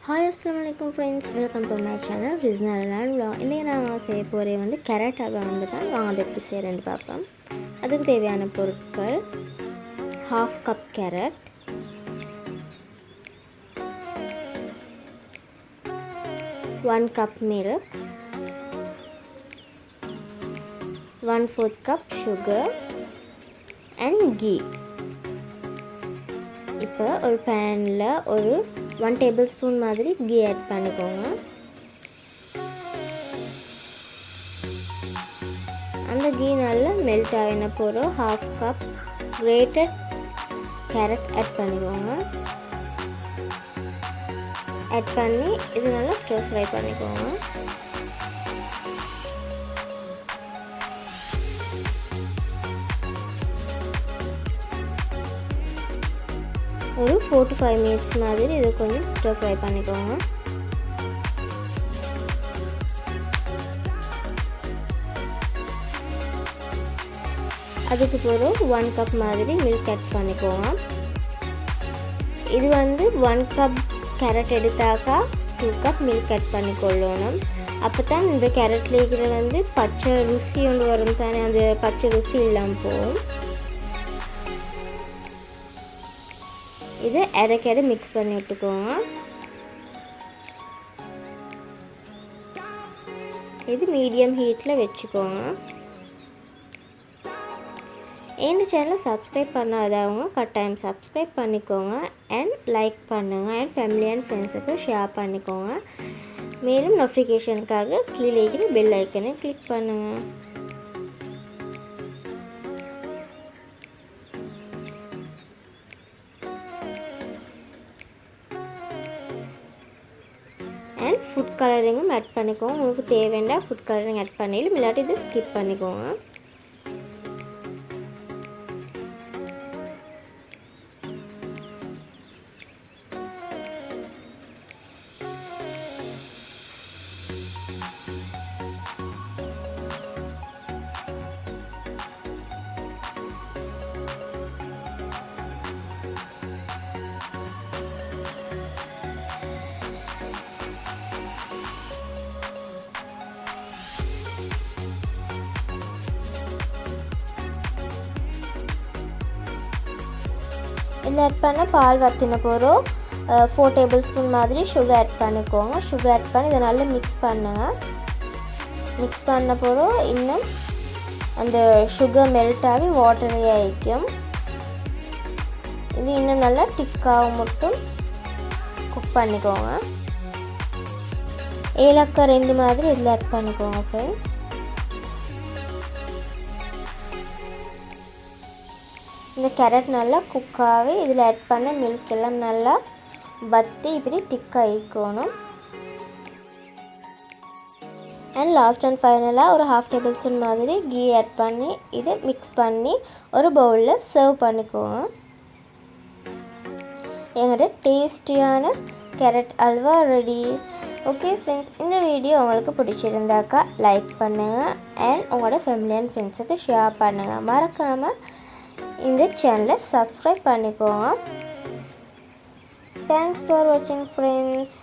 Hi அஸ்ஸலாமு friends, welcome to my channel ரிஸ்னல் vlog. இன்றைக்கி நான் செய்ய போகிறேன் கேரட் அல்வா தான். வாங்க அதை எப்படி செய்கிறேன்னு பார்ப்போம். அதுக்கு தேவையான பொருட்கள்: 1/2 cup carrot, 1 cup milk, 1/4 cup sugar and ghee. இப்போ ஒரு பேனில் ஒரு 1 டேபிள் ஸ்பூன் மாதிரி கீ ஆட் பண்ணிக்கோங்க. அந்த கீ நல்லா மெல்ட் ஆகின போகிறோம் 1/2 கப் கிரேட்டட் கேரட் ஆட் பண்ணிக்கோங்க. ஆட் பண்ணி இது நல்லா ஸ்டர் ஃப்ரை பண்ணிக்கோங்க. ஒரு 4 to 5 minutes மாதிரி இது கொஞ்சம் ஸ்டர் ஃப்ரை பண்ணிக்கோங்க. அதுக்கு பிறகு 1 கப் மாதிரி மில்க் ஆட் பண்ணிக்கோங்க. இது 1 கப் கேரட் எடுத்தாக்கா 2 கப் மில்க் ஆட் பண்ணிக்கொள்ளணும். அப்போ தான் இந்த கேரட்டில் இருக்கிற பச்சை ருசி ஒன்று வரும் தானே, அந்த பச்சை ருசி இல்லாமல் போகும். இதை இடைக்கடை மிக்ஸ் பண்ணி விட்டுக்கோங்க. இது மீடியம் ஹீட்டில் வச்சுக்கோங்க. எங்கள் சேனலை சப்ஸ்கிரைப் பண்ணாதவங்க கட்டாயம் சப்ஸ்கிரைப் பண்ணிக்கோங்க அண்ட் லைக் பண்ணுங்கள் அண்ட் ஃபேமிலி அண்ட் ஃப்ரெண்ட்ஸுக்கு ஷேர் பண்ணிக்கோங்க. மேலும் நோட்டிஃபிகேஷனுக்காக கீழே இருக்கிற பெல் ஐக்கனை கிளிக் பண்ணுங்கள். அண்ட் ஃபுட் கலரிங்கும் ஆட் பண்ணிக்கோங்க. உங்களுக்கு தேவைன்னா ஃபுட் கலரிங் ஆட் பண்ணிடும், இல்லாட்டி இதை ஸ்கிப் பண்ணிக்கோங்க. இதில் ஆட் பண்ண பால் வற்றின போகிறோம் 4 டேபிள் ஸ்பூன் மாதிரி சுகர் ஆட் பண்ணிக்கோங்க. சுகர் ஆட் பண்ணி இதை நல்லா மிக்ஸ் பண்ணுங்கள். மிக்ஸ் பண்ண போகிறோம் இன்னும் அந்த சுகர் மெல்ட் ஆகி வாட்டரி ஆகிக்கும். இது இன்னும் நல்லா திக்காக மட்டும் குக் பண்ணிக்கோங்க. ஏலக்காய் 2 மாதிரி இதில் ஆட் பண்ணிக்கோங்க ஃப்ரெண்ட்ஸ். இந்த கேரட் நல்லா குக்காகவே இதில் ஆட் பண்ண மில்க் எல்லாம் நல்லா வற்றி இப்படி திக் ஆகிக்கணும். அண்ட் லாஸ்ட் அண்ட் ஃபைனலாக ஒரு 1/2 டேபிள் ஸ்பூன் மாதிரி கீ ஆட் பண்ணி இதை மிக்ஸ் பண்ணி ஒரு பவுலில் சர்வ் பண்ணிக்கோங்க. எங்களோட டேஸ்டியான carrot halwa ready. Okay friends, இந்த வீடியோ உங்களுக்கு பிடிச்சிருந்தாக்கா லைக் பண்ணுங்கள் அண்ட் உங்களோட ஃபேமிலி அண்ட் ஃப்ரெண்ட்ஸுக்கு ஷேர் பண்ணுங்கள். மறக்காமல் இந்த சேனலை சப்ஸ்கிரைப் பண்ணிக்கோங்க. தேங்க்ஸ் ஃபார் வாட்சிங் ஃப்ரெண்ட்ஸ்.